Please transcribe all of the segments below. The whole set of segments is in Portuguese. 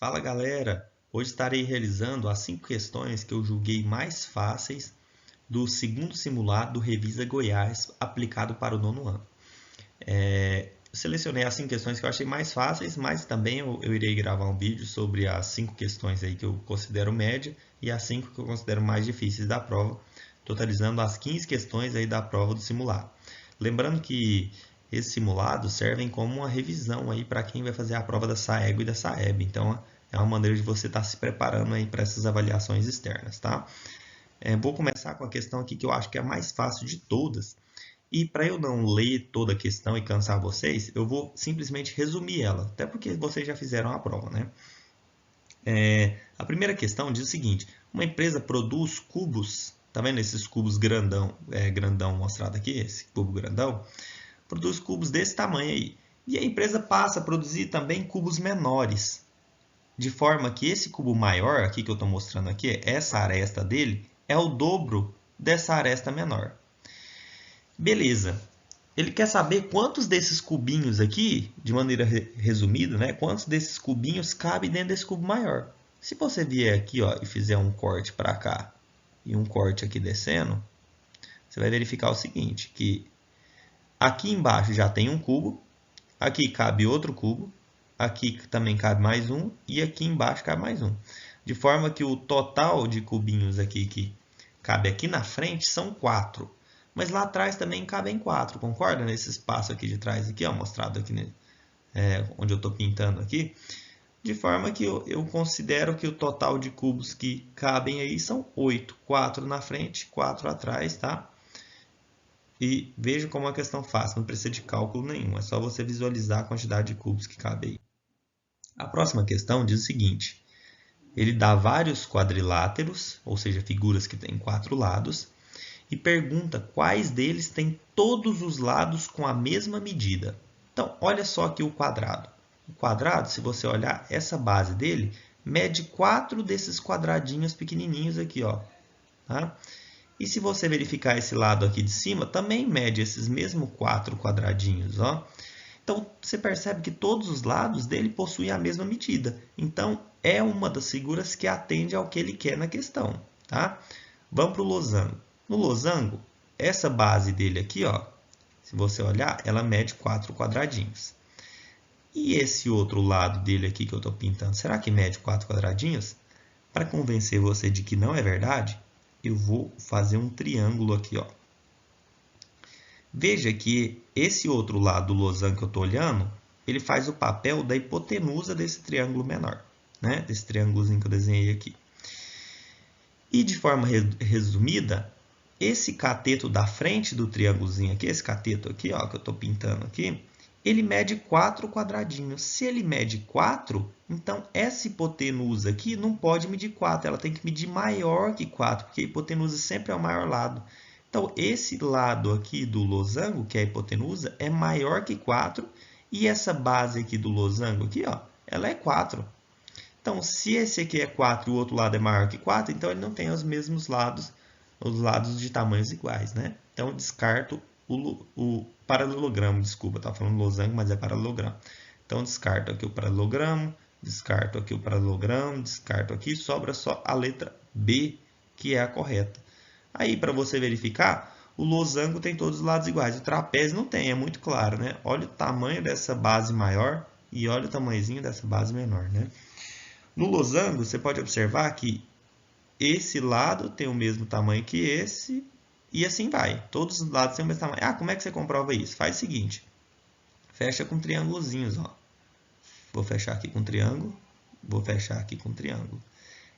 Fala galera, hoje estarei realizando as 5 questões que eu julguei mais fáceis do segundo simulado do Revisa Goiás aplicado para o nono ano. Selecionei as 5 questões que eu achei mais fáceis, mas também eu irei gravar um vídeo sobre as 5 questões aí que eu considero média e as 5 que eu considero mais difíceis da prova, totalizando as 15 questões aí da prova do simulado. Lembrando que esses simulados servem como uma revisão aí para quem vai fazer a prova da SAEGO e da SAEB. Então, é uma maneira de você estar se preparando aí para essas avaliações externas, tá? Vou começar com a questão aqui que eu acho que é a mais fácil de todas. E para eu não ler toda a questão e cansar vocês, eu vou simplesmente resumir ela, até porque vocês já fizeram a prova, né? A primeira questão diz o seguinte: uma empresa produz cubos, tá vendo esses cubos grandão, grandão mostrado aqui, esse cubo grandão? Produz cubos desse tamanho aí. E a empresa passa a produzir também cubos menores, de forma que esse cubo maior aqui que eu estou mostrando aqui, essa aresta dele, é o dobro dessa aresta menor. Beleza. Ele quer saber quantos desses cubinhos aqui, de maneira resumida, né, quantos desses cubinhos cabem dentro desse cubo maior. Se você vier aqui ó, e fizer um corte para cá e um corte aqui descendo, você vai verificar o seguinte, que aqui embaixo já tem um cubo, aqui cabe outro cubo, aqui também cabe mais um e aqui embaixo cabe mais um. De forma que o total de cubinhos aqui que cabe aqui na frente são 4. Mas lá atrás também cabem 4, concorda? Nesse espaço aqui de trás, aqui, ó, mostrado aqui onde eu estou pintando aqui. De forma que eu considero que o total de cubos que cabem aí são 8. 4 na frente, 4 atrás, tá? E veja como é uma questão fácil, não precisa de cálculo nenhum. É só você visualizar a quantidade de cubos que cabe aí. A próxima questão diz o seguinte: ele dá vários quadriláteros, ou seja, figuras que têm 4 lados, e pergunta quais deles têm todos os lados com a mesma medida. Então, olha só aqui o quadrado. O quadrado, se você olhar, essa base dele mede 4 desses quadradinhos pequenininhos aqui, ó. Tá? E se você verificar esse lado aqui de cima, também mede esses mesmos 4 quadradinhos, ó. Então, você percebe que todos os lados dele possuem a mesma medida. Então, é uma das figuras que atende ao que ele quer na questão. Tá? Vamos para o losango. No losango, essa base dele aqui, ó, se você olhar, ela mede 4 quadradinhos. E esse outro lado dele aqui que eu estou pintando, será que mede 4 quadradinhos? Para convencer você de que não é verdade, eu vou fazer um triângulo aqui, ó. Veja que esse outro lado do losango que eu estou olhando, ele faz o papel da hipotenusa desse triângulo menor, né? Desse triângulozinho que eu desenhei aqui. E de forma resumida, esse cateto da frente do triângulozinho aqui, esse cateto aqui, ó, que eu estou pintando aqui, ele mede 4 quadradinhos. Se ele mede 4, então essa hipotenusa aqui não pode medir 4, ela tem que medir maior que 4, porque a hipotenusa sempre é o maior lado. Então, esse lado aqui do losango, que é a hipotenusa, é maior que 4, e essa base aqui do losango, aqui, ó, ela é 4. Então, se esse aqui é 4 e o outro lado é maior que 4, então ele não tem os mesmos lados, os lados de tamanhos iguais, né? Então, descarto o paralelogramo, desculpa, estava falando losango, mas é paralelogramo. Então, descarto aqui o paralelogramo, descarto aqui o paralelogramo, descarto aqui, sobra só a letra B, que é a correta. Aí, para você verificar, o losango tem todos os lados iguais, o trapézio não tem, é muito claro, né? Olha o tamanho dessa base maior e olha o tamanhozinho dessa base menor, né? No losango, você pode observar que esse lado tem o mesmo tamanho que esse e assim vai. Todos os lados têm o mesmo tamanho. Ah, como é que você comprova isso? Faz o seguinte, fecha com triângulozinhos, ó. Vou fechar aqui com triângulo, vou fechar aqui com triângulo.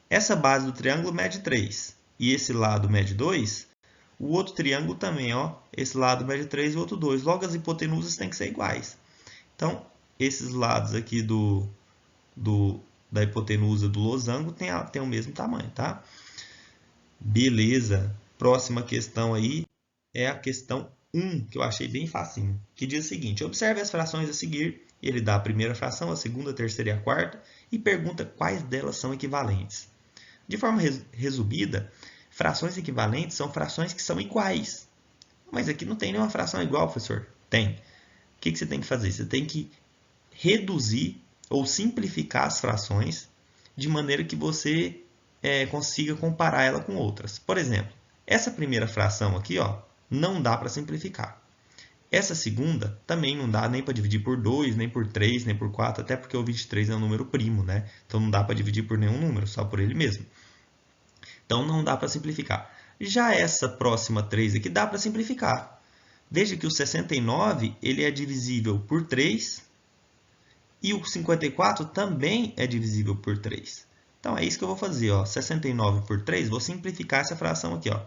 Essa base do triângulo mede 3 e esse lado mede 2. O outro triângulo também, ó. Esse lado mede 3 e o outro 2. Logo, as hipotenusas têm que ser iguais. Então, esses lados aqui da hipotenusa do losango tem o mesmo tamanho, tá? Beleza. Próxima questão aí é a questão 1, que eu achei bem facinho, que diz o seguinte: observe as frações a seguir. Ele dá a primeira fração, a segunda, a terceira e a quarta e pergunta quais delas são equivalentes. De forma resumida, frações equivalentes são frações que são iguais. Mas aqui não tem nenhuma fração igual, professor. Tem. O que você tem que fazer? Você tem que reduzir ou simplificar as frações de maneira que você consiga comparar ela com outras. Por exemplo, essa primeira fração aqui, ó, não dá para simplificar. Essa segunda também não dá nem para dividir por 2, nem por 3, nem por 4, até porque o 23 é um número primo, né? Então não dá para dividir por nenhum número, só por ele mesmo. Então não dá para simplificar. Já essa próxima 3 aqui dá para simplificar. Veja que o 69 ele é divisível por 3 e o 54 também é divisível por 3. Então é isso que eu vou fazer. Ó. 69 por 3, vou simplificar essa fração aqui. Ó.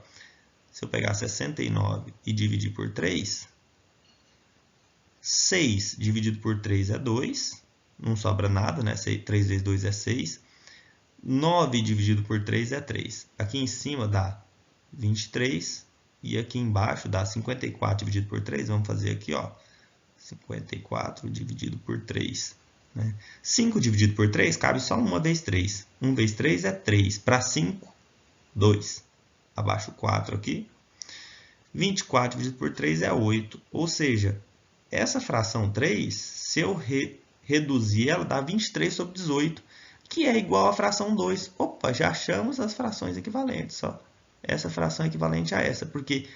Se eu pegar 69 e dividir por 3, 6 dividido por 3 é 2, não sobra nada, né? 3 vezes 2 é 6. 9 dividido por 3 é 3. Aqui em cima dá 23 e aqui embaixo dá 54 dividido por 3. Vamos fazer aqui, ó, 54 dividido por 3. Né? 5 dividido por 3 cabe só uma vez 3. 1 vezes 3 é 3. Para 5, 2. Abaixo 4 aqui. 24 dividido por 3 é 8. Ou seja, essa fração 3, se eu reduzir ela, dá 23 sobre 18, que é igual à fração 2. Opa, já achamos as frações equivalentes. Ó. Essa fração é equivalente a essa, porque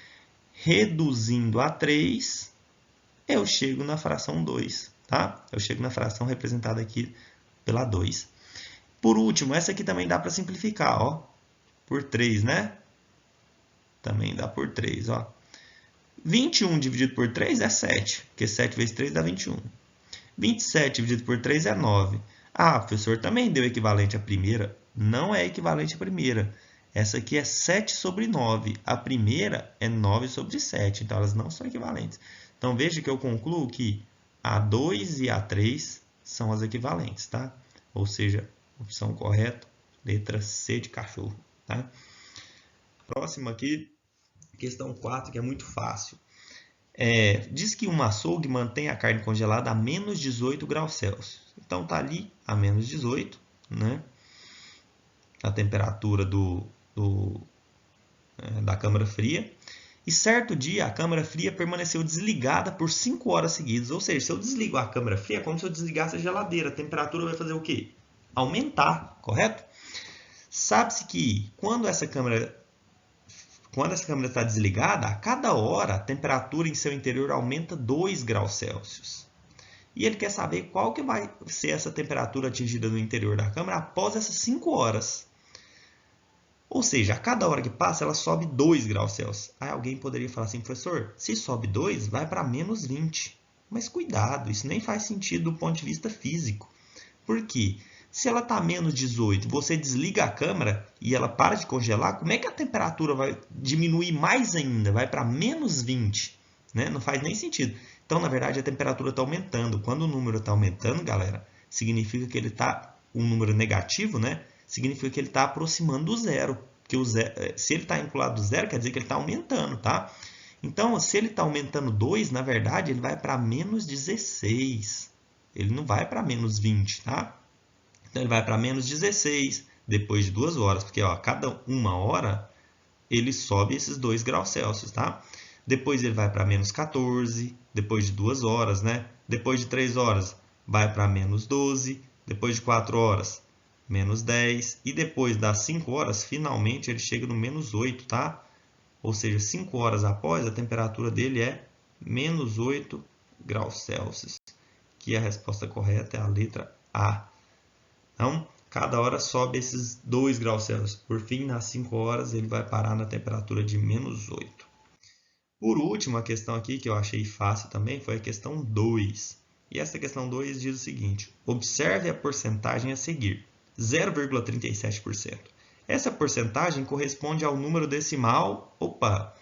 reduzindo a 3, eu chego na fração 2. Tá? Eu chego na fração representada aqui pela 2. Por último, essa aqui também dá para simplificar. Ó. Por 3, né? Também dá por 3. Ó. 21 dividido por 3 é 7, porque 7 vezes 3 dá 21. 27 dividido por 3 é 9. Ah, professor, também deu equivalente à primeira? Não é equivalente à primeira. Essa aqui é 7 sobre 9. A primeira é 9 sobre 7. Então, elas não são equivalentes. Então, veja que eu concluo que a 2 e a 3 são as equivalentes. Tá? Ou seja, opção correta, letra C de cachorro. Tá? Próximo aqui, questão 4, que é muito fácil. Diz que um açougue mantém a carne congelada a menos 18 graus Celsius. Então, está ali a menos 18, né? A temperatura da câmara fria. E certo dia, a câmara fria permaneceu desligada por 5 horas seguidas. Ou seja, se eu desligo a câmara fria, é como se eu desligasse a geladeira. A temperatura vai fazer o quê? Aumentar, correto? Sabe-se que quando essa câmara está desligada, a cada hora a temperatura em seu interior aumenta 2 graus Celsius. E ele quer saber qual que vai ser essa temperatura atingida no interior da câmara após essas 5 horas. Ou seja, a cada hora que passa, ela sobe 2 graus Celsius. Aí alguém poderia falar assim, professor, se sobe 2, vai para menos 20. Mas cuidado, isso nem faz sentido do ponto de vista físico. Por quê? Se ela está menos 18, você desliga a câmera e ela para de congelar, como é que a temperatura vai diminuir mais ainda? Vai para menos 20, né? Não faz nem sentido. Então, na verdade, a temperatura está aumentando. Quando o número está aumentando, galera, significa que ele está um número negativo, né? Significa que ele está aproximando do zero. Porque se ele está vinculado do zero, quer dizer que ele está aumentando, tá? Então, se ele está aumentando 2, na verdade, ele vai para menos 16. Ele não vai para menos 20, tá? Então, ele vai para menos 16 depois de 2 horas, porque ó, a cada 1 hora ele sobe esses 2 graus Celsius, tá? Depois ele vai para menos 14, depois de 2 horas, né? Depois de 3 horas vai para menos 12, depois de 4 horas, menos 10, e depois das 5 horas, finalmente ele chega no menos 8, tá? Ou seja, 5 horas após, a temperatura dele é menos 8 graus Celsius, que a resposta correta é a letra A. Então, cada hora sobe esses 2 graus Celsius. Por fim, nas 5 horas, ele vai parar na temperatura de menos 8. Por último, a questão aqui que eu achei fácil também foi a questão 2. E essa questão 2 diz o seguinte: observe a porcentagem a seguir, 0,37%. Essa porcentagem corresponde ao número decimal. Opa!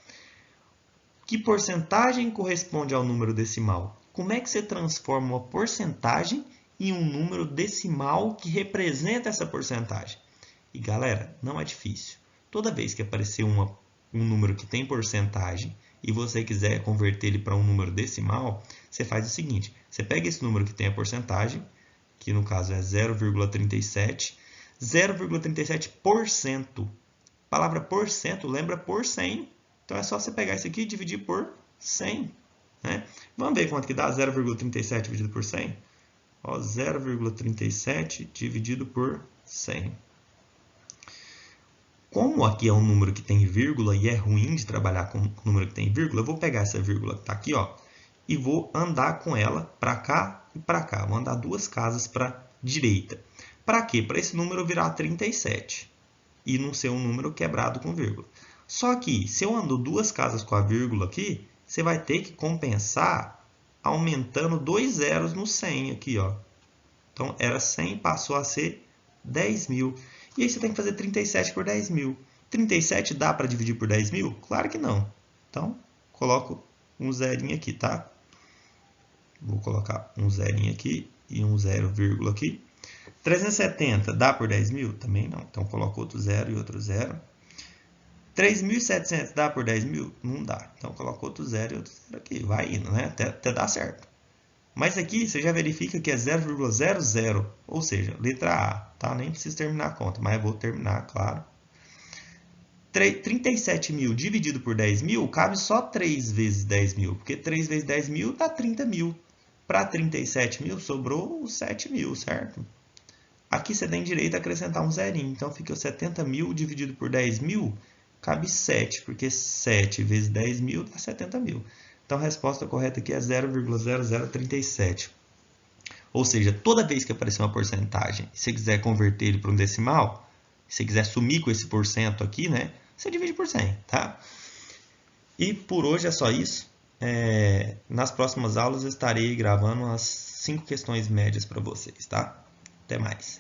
Que porcentagem corresponde ao número decimal? Como é que você transforma uma porcentagem em um número decimal que representa essa porcentagem? E galera, não é difícil. Toda vez que aparecer um número que tem porcentagem e você quiser converter ele para um número decimal, você faz o seguinte: você pega esse número que tem a porcentagem, que no caso é 0,37, 0,37%. A palavra porcento lembra por 100. Então é só você pegar isso aqui e dividir por 100. Né? Vamos ver quanto que dá 0,37 dividido por 100? 0,37 dividido por 100. Como aqui é um número que tem vírgula e é ruim de trabalhar com um número que tem vírgula, eu vou pegar essa vírgula que está aqui, ó, e vou andar com ela para cá e para cá. Vou andar 2 casas para a direita. Para quê? Para esse número virar 37 e não ser um número quebrado com vírgula. Só que, se eu ando 2 casas com a vírgula aqui, você vai ter que compensar aumentando 2 zeros no 100 aqui, ó. Então, era 100, passou a ser 10.000. E aí você tem que fazer 37 por 10.000. 37 dá para dividir por 10.000? Claro que não. Então, coloco um zerinho aqui, tá? Vou colocar um zerinho aqui e um 0, aqui. 370 dá por 10.000? Também não. Então, coloco outro 0 e outro 0. 3.700 dá por 10.000? Não dá. Então, coloco outro 0 e outro 0 aqui. Vai indo, né? Até dar certo. Mas aqui você já verifica que é 0,00, ou seja, letra A, tá? Nem preciso terminar a conta, mas eu vou terminar, claro. 37.000 dividido por 10.000 cabe só 3 vezes 10.000, porque 3 vezes 10.000 dá 30.000. Para 37.000 sobrou 7.000, certo? Aqui você tem direito a acrescentar um zerinho, então fica 70.000 dividido por 10.000, cabe 7, porque 7 vezes 10.000 dá 70.000. Então, a resposta correta aqui é 0,0037. Ou seja, toda vez que aparecer uma porcentagem, se você quiser converter ele para um decimal, se você quiser sumir com esse porcento aqui, né, você divide por 100, tá? E por hoje é só isso. Nas próximas aulas eu estarei gravando as 5 questões médias para vocês, tá? Até mais.